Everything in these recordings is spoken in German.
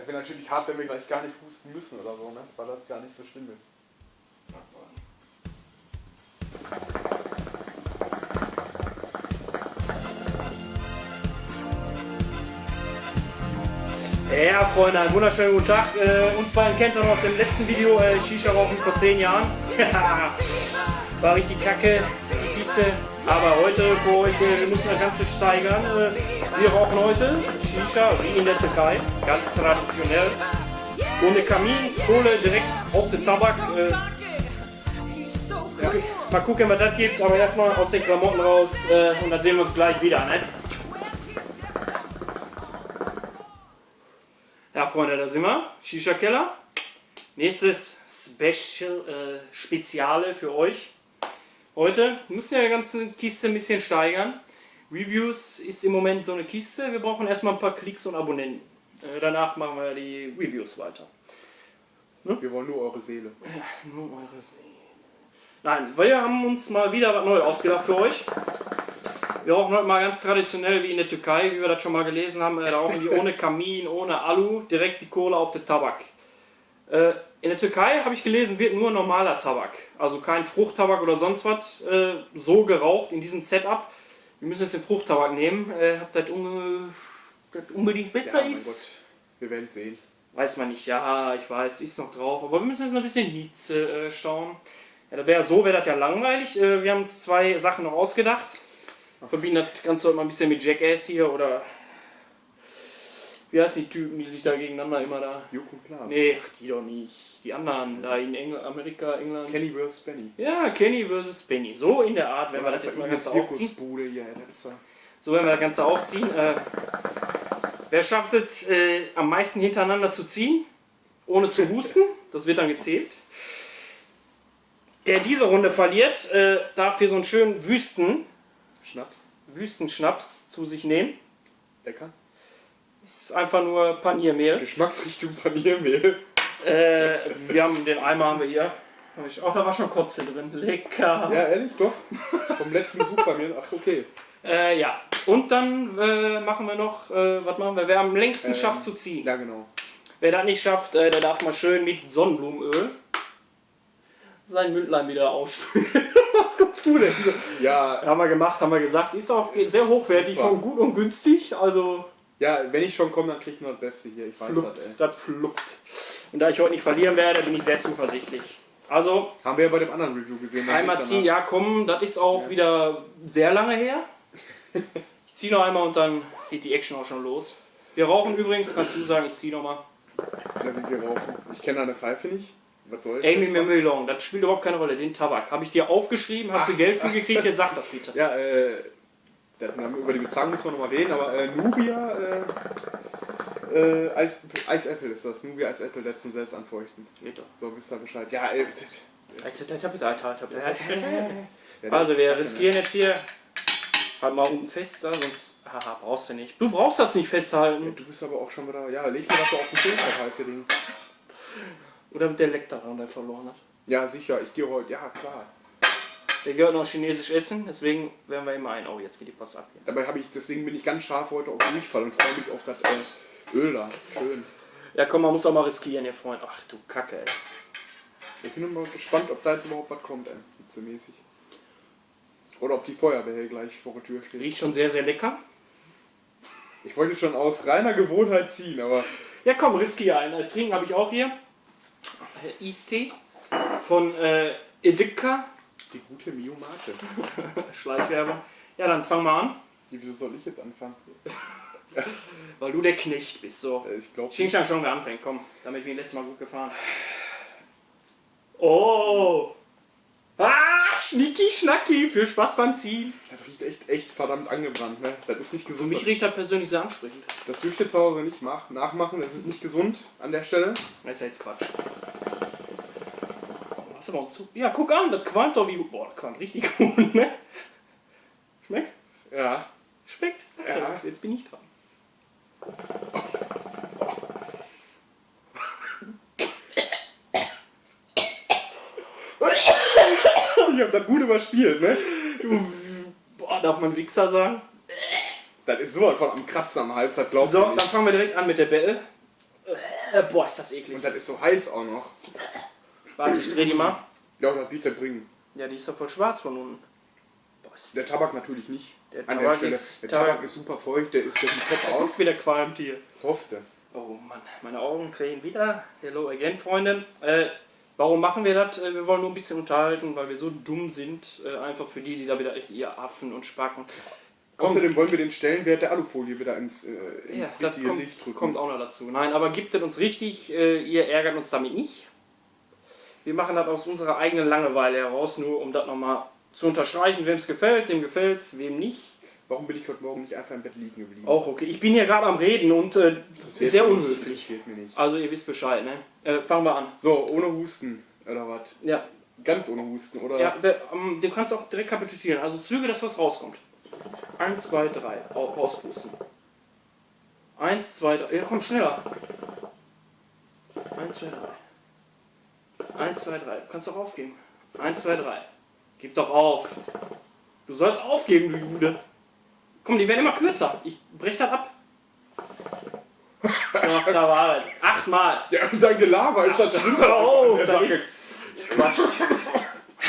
wäre natürlich hart, wenn wir gleich gar nicht husten müssen oder so, ne? Weil das gar nicht so schlimm ist. Ja, Freunde, einen wunderschönen guten Tag. Uns beiden kennt ihr noch aus dem letzten Video, Shisha rauchen vor 10 Jahren. War richtig kacke, die Kiste. Aber heute für euch, wir müssen das Ganze steigern. Wir rauchen heute Shisha, wie in der Türkei, ganz traditionell. Ohne Kamin, Kohle direkt auf den Tabak. Mal gucken, was das gibt, aber erstmal aus den Klamotten raus und dann sehen wir uns gleich wieder. Ne? Ja, Freunde, da sind wir. Shisha-Keller. Nächstes Speziale für euch. Heute müssen wir die ganze Kiste ein bisschen steigern. Reviews ist im Moment so eine Kiste. Wir brauchen erstmal ein paar Klicks und Abonnenten. Danach machen wir die Reviews weiter. Ne? Wir wollen nur eure Seele. Ja, nur eure Seele. Nein, wir haben uns mal wieder was Neues ausgedacht für euch. Wir rauchen heute mal ganz traditionell wie in der Türkei, wie wir das schon mal gelesen haben. Da rauchen die ohne Kamin, ohne Alu, direkt die Kohle auf den Tabak. In der Türkei, habe ich gelesen, wird nur normaler Tabak. Also kein Fruchttabak oder sonst was so geraucht in diesem Setup. Wir müssen jetzt den Fruchttabak nehmen. Ob das unbedingt besser ist? Mein Gott, wir werden sehen. Weiß man nicht, ja, ich weiß, ist noch drauf. Aber wir müssen jetzt mal ein bisschen Hitze schauen. Ja, wäre das ja langweilig. Wir haben uns 2 Sachen noch ausgedacht. Verbinden das Ganze heute mal ein bisschen mit Jackass hier oder wie heißen die Typen, die sich da gegeneinander immer da. Joko und Klaas. Nee, die doch nicht. Die anderen da in Amerika, England. Kenny vs. Benny. Ja, Kenny vs. Benny. So in der Art, wenn wir das jetzt mal ganz aufziehen. Ja, das ist so, wenn wir das Ganze aufziehen. Wer schafft es am meisten hintereinander zu ziehen, ohne zu husten? Das wird dann gezählt. Der diese Runde verliert, darf hier so einen schönen Wüstenschnaps zu sich nehmen. Lecker. Ist einfach nur Paniermehl. Geschmacksrichtung Paniermehl. Wir haben den Eimer haben wir hier. Da war schon Kotze drin. Lecker. Ja, ehrlich, doch. Vom letzten Besuch bei mir. Ach, okay. Ja. Und dann machen wir noch, was machen wir? Wer am längsten schafft zu ziehen. Ja, genau. Wer das nicht schafft, der darf mal schön mit Sonnenblumenöl sein Mündlein wieder ausspülen. Was kommst du denn? Ja. Haben wir gemacht, haben wir gesagt. Ist auch sehr hochwertig, Super. von gut und günstig. Also. Ja, wenn ich schon komme, dann kriege ich nur das Beste hier. Ich weiß das, ey. Das fluppt. Und da ich heute nicht verlieren werde, bin ich sehr zuversichtlich. Also. Haben wir ja bei dem anderen Review gesehen. Einmal ziehen, ja komm, das ist auch wieder sehr lange her. Ich ziehe noch einmal und dann geht die Action auch schon los. Wir rauchen übrigens, kannst du sagen, ich ziehe noch mal. Ja, wie wir rauchen. Ich kenne deine Pfeife nicht. Was soll Amy Melon, das spielt überhaupt keine Rolle, den Tabak. Habe ich dir aufgeschrieben, hast du Geld für gekriegt, jetzt sag das bitte. Ja, über die Bezahlung müssen wir noch mal reden, aber Nubia Eisäpfel ist das. Nubia Eisäpfel, der zum Selbstanfeuchten. Geht doch. So, wisst ihr Bescheid. Ja, also wir riskieren jetzt hier, halt mal unten fest, sonst haha, brauchst du nicht. Du brauchst das nicht festhalten. Ja, du bist aber auch schon wieder, ja, leg mir das so auf den Tisch, das heiße Ding. Oder mit der Leck daran, der verloren hat. Ja, sicher, ich gehe heute, ja klar. Der gehört noch chinesisch essen, deswegen werden wir immer ein. Oh, jetzt geht die Post ab hier. Dabei deswegen bin ich ganz scharf heute auf Durchfall und freue mich auf das Öl da. Schön. Ja komm, man muss auch mal riskieren, ihr Freund. Ach du Kacke, ey. Ich bin mal gespannt, ob da jetzt überhaupt was kommt, ey. Hitzemäßig. Oder ob die Feuerwehr hier gleich vor der Tür steht. Riecht schon sehr, sehr lecker. Ich wollte schon aus reiner Gewohnheit ziehen, aber... Ja komm, riskier einen. Trinken habe ich auch hier. Eistee von Edeka. Die gute Mio Mate. Schleichwerbung. Ja, dann fangen wir an. Wieso soll ich jetzt anfangen? Weil du der Knecht bist. So. Ich glaube Xing Shang schon, wer anfängt. Komm, damit bin ich letztes Mal gut gefahren. Oh! Ah, schnicki schnacki. Viel Spaß beim Ziehen. Das riecht echt verdammt angebrannt, ne? Das ist nicht Für gesund. mich riecht das persönlich sehr ansprechend. Das dürft ihr zu Hause nicht nachmachen. Das ist nicht gesund an der Stelle. Das ist ja jetzt Quatsch. Hast du noch zu? Ja, guck an, das qualmt doch wie. Boah, das qualmt richtig gut, ne? Schmeckt? Ja. Schmeckt? Ja. Jetzt bin ich dran. Ich hab das gut überspielt, ne? Boah, darf man Wichser sagen? Das ist sowas von am Kratzen am Hals, das glaubt So, ihr dann nicht. fangen wir direkt an mit der Battle. Boah, ist das eklig. Und das ist so heiß auch noch. Warte, ich dreh die mal. Ja, das wird der bringen. Ja, die ist doch voll schwarz von unten. Boah, ist Der Tabak natürlich nicht. der An der Tabak Stelle. ist... Der Tabak ist super feucht, der sieht top aus. Guck, wie der qualmt hier. Tofte. Oh Mann, meine Augen tränen wieder. Hello again, Freunde. Warum machen wir das? Wir wollen nur ein bisschen unterhalten, weil wir so dumm sind. Einfach für die da wieder ihr Affen und Spacken. Außerdem wollen wir den Stellenwert der Alufolie wieder ins Das richtige Licht drücken. kommt auch noch dazu. Nein, aber gibt es uns richtig, ihr ärgert uns damit nicht. Wir machen das aus unserer eigenen Langeweile heraus, nur um das nochmal zu unterstreichen. Wem es gefällt, dem gefällt es, wem nicht. Warum bin ich heute Morgen nicht einfach im Bett liegen geblieben? Auch okay. Ich bin hier gerade am Reden und sehr unhöflich. Interessiert mich nicht. Also ihr wisst Bescheid, ne? Fangen wir an. So, ohne Husten, oder was? Ja, Ganz ohne Husten, oder? ja du kannst auch direkt kapitulieren. Also züge das, was rauskommt. 1, 2, 3. Rauspusten. 1, 2, 3. Ja, komm schneller. 1, 2, 3. 1, 2, 3. Du kannst doch aufgeben. 1, 2, 3. Gib doch auf. Du sollst aufgeben, du Jude. Komm, die werden immer kürzer. Ich brech das ab. So, da war es. 8 Mal. Ja, und dein Gelaber ist das schlimm. Hör auf, Der das Sache. ist Quatsch.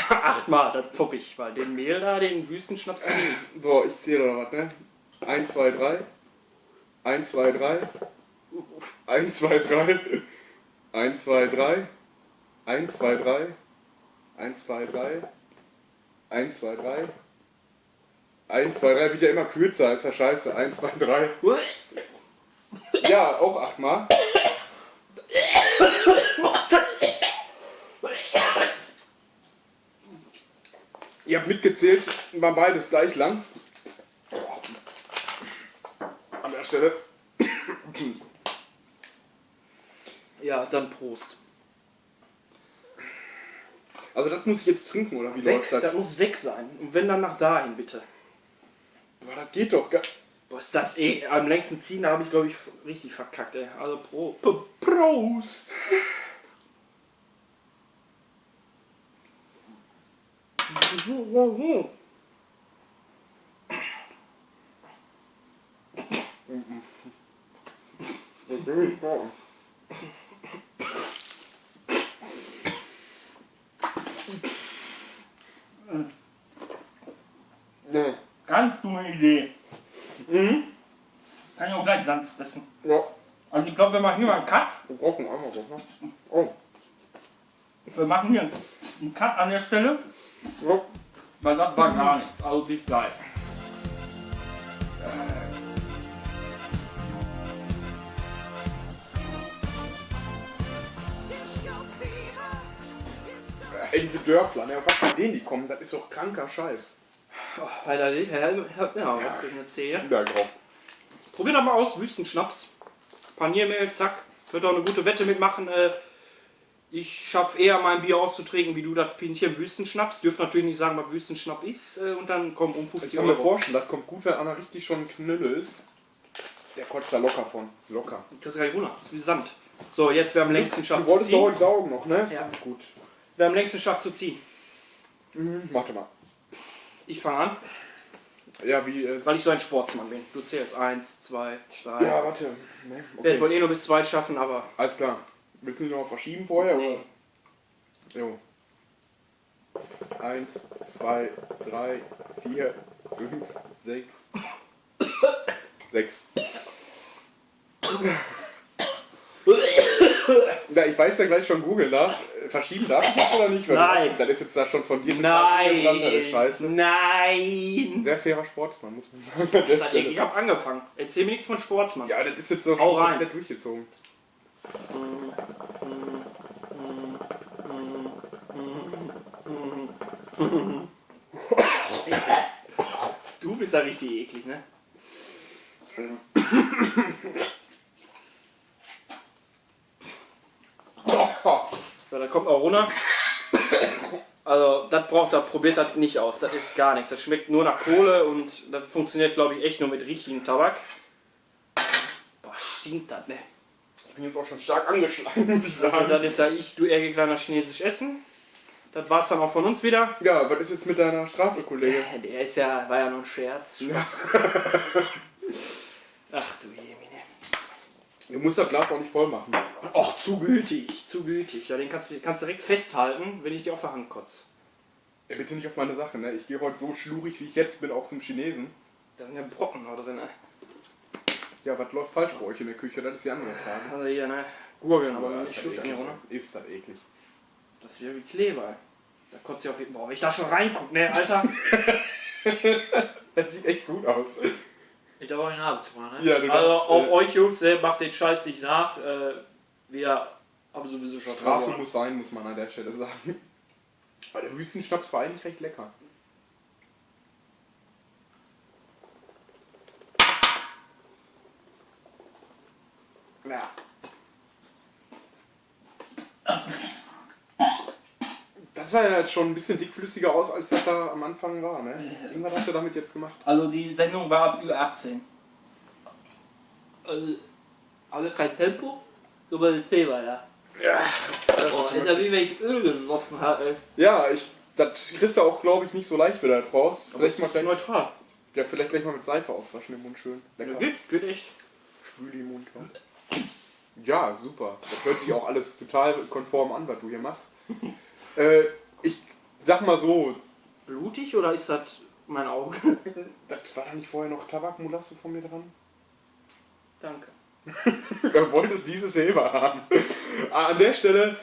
8 Mal, das topp ich, weil den Mehl da, den Wüstenschnaps kann ich nicht. So, ich zähle da was, ne? 1, 2, 3. 1, 2, 3. 1, 2, 3. 1, 2, 3. 1, 2, 3. 1, 2, 3. 1, 2, 3. 1, 2, 3 wird ja immer kürzer, ist ja scheiße. 1, 2, 3. Ja, auch 8 Mal. Ihr habt mitgezählt, war beides gleich lang. An der Stelle. Ja, dann Prost. Also das muss ich jetzt trinken, oder wie Weg, läuft das? das muss weg sein. Und wenn dann nach dahin, bitte. Aber das geht doch gar Boah, ist das am längsten ziehen, da habe ich glaube ich richtig verkackt, ey. Also Prost. Nee. Ganz dumme Idee. Kann ich auch gleich Sand fressen. Ja, Also ich glaube, wir machen hier mal einen Cut. wir brauchen einmal was, ne? Oh. Wir machen hier einen Cut an der Stelle, Ja. weil das war gar nichts. Also bis gleich. Ey, diese Dörfler, ne? Was bei denen die kommen, das ist doch kranker Scheiß. Weil da was zwischen den Zehen. Ja, genau. Probier doch mal aus, Wüstenschnaps. Paniermehl, zack. Könnt auch eine gute Wette mitmachen. Ich schaffe eher mein Bier auszutrinken, wie du das Pinchen Wüstenschnaps. Dürft natürlich nicht sagen, was Wüstenschnaps ist. Und dann kommen um 50 Ich kann mir Euro. vorstellen, das kommt gut, wenn einer richtig schon ein Knülle ist. Der kotzt da locker von. Locker. Du kriegst gar nicht runter. Das ist wie Sand. So, jetzt wer am längsten schafft Du zu wolltest doch ziehen. heute saugen noch, ne? Ja. Gut. Wer am längsten schafft zu ziehen. Warte mal. Ich fange an, Ja, wie. weil ich so ein Sportsmann bin. Du zählst 1, 2, 3. Ja, warte. Ne? Ich Okay. wollte eh nur bis 2 schaffen, aber Alles klar. Willst du nicht noch mal verschieben vorher? nee. Oder? Jo. 1, 2, 3, 4, 5, 6. 6. Ja, ich weiß, wer gleich schon googeln darf. Verschieben darf ich das oder nicht? Weil Nein. Dann ist jetzt da schon von dir dran, das ist scheiße. Nein! Sehr fairer Sportsmann, muss man sagen. an der Ich Stelle. habe angefangen. Erzähl mir nichts von Sportsmann. Ja, das ist jetzt so Hau rein. komplett durchgezogen. Du bist ja richtig eklig, ne? So, da kommt auch runter. Also, das probiert das nicht aus. Das ist gar nichts. Das schmeckt nur nach Kohle und das funktioniert, glaube ich, echt nur mit richtigem Tabak. Boah, stinkt das, ne? Ich bin jetzt auch schon stark angeschlagen, muss ich Also, sagen. das ist ja du ärger kleiner chinesisch Essen. Das war's dann auch von uns wieder. Ja, was ist jetzt mit deiner Strafe, Kollege? Der ist ja, war ja nur ein Scherz. Spaß. Ach du Jemine. Du musst das Glas auch nicht voll machen. Och, zu gütig, zu gütig. Ja, den kannst du direkt festhalten, wenn ich dir auf der Hand kotze. Ja, bitte nicht auf meine Sache, ne? Ich gehe heute so schlurig, wie ich jetzt bin, auch zum Chinesen. Da sind ja Brocken noch drin, ne? Ja, was läuft falsch bei euch in der Küche? Das ist die andere Frage. Also hier, ne? Gurgeln, aber Ja, nicht schluckt an hier, oder? Ist das eklig. Das ist wieder wie Kleber. Da kotzt ihr auf jeden Fall. Boah, wenn ich da schon reinguck, ne, Alter. Das sieht echt gut aus. Ich darf auch die Nase zu machen, ne? Ja, du also darfst, auf euch Jungs, macht den Scheiß nicht nach. Wir haben sowieso schon Strafe verloren. muss sein, muss man an der Stelle sagen. Aber der Wüstenschnaps war eigentlich recht lecker. Ja. Das sah ja jetzt schon ein bisschen dickflüssiger aus, als das da am Anfang war, ne? Irgendwas hast du damit jetzt gemacht. Also die Sendung war ab über 18. Also kein Tempo, aber das Thema, ja. Ja. Das ist ja wie wenn ich Öl gesoffen habe. Ja, das kriegst du auch, glaube ich, nicht so leicht wieder jetzt raus. Aber Vielleicht mal es ist gleich, neutral. ja, vielleicht gleich mal mit Seife auswaschen im Mund schön. Lecker. Geht echt. Spül die im Mund. Ja, super. Das hört sich auch alles total konform an, was du hier machst. Ich sag mal so, Blutig oder ist das mein Auge? das war da nicht vorher noch Tabakmolasse von mir dran? Danke. Du wolltest diese selber haben. An der Stelle,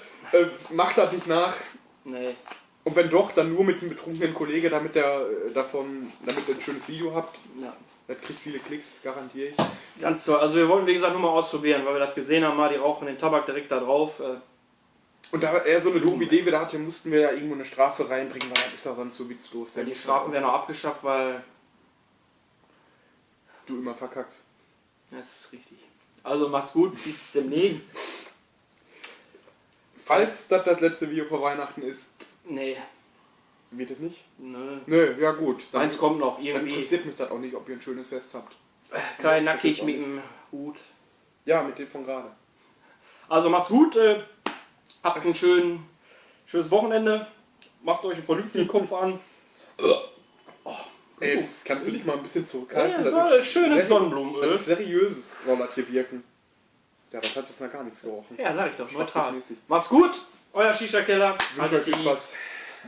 mach das nicht nach. Nee. Und wenn doch, dann nur mit einem betrunkenen Kollege, damit ihr ein schönes Video habt. Ja. Das kriegt viele Klicks, garantiere ich. Ganz toll. Also wir wollten, wie gesagt, nur mal ausprobieren, weil wir das gesehen haben, mal die rauchen den Tabak direkt da drauf. Und da er so eine doofe Idee wieder hatte, mussten wir ja irgendwo eine Strafe reinbringen, weil das ist ja sonst so witzlos. Die Strafen werden auch abgeschafft, weil... Du immer verkackst. Das ist richtig. Also macht's gut, bis demnächst. Falls das letzte Video vor Weihnachten ist, Nee. wird es nicht? Nö. Nö, ja gut. Dann, Eins kommt noch, dann irgendwie. interessiert mich das auch nicht, ob ihr ein schönes Fest habt. Kein nackig mit dem Hut. Ja, mit dem von gerade. Also macht's gut, habt ein schönes Wochenende. Macht euch einen vernünftigen Kopf an. Ey, jetzt kannst du dich mal ein bisschen zurückhalten. Ja, das war schönes Sonnenblumenöl. Das ist seriöses Rollert hier wirken. Ja, das hat jetzt noch gar nichts gerochen. Ja, sag ich doch, neutral. Schnappesmäßig. Macht's gut, euer Shisha-Keller. Ich wünsche euch viel Spaß.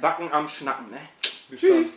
Backen am Schnacken, ne? Bis Tschüss. dann.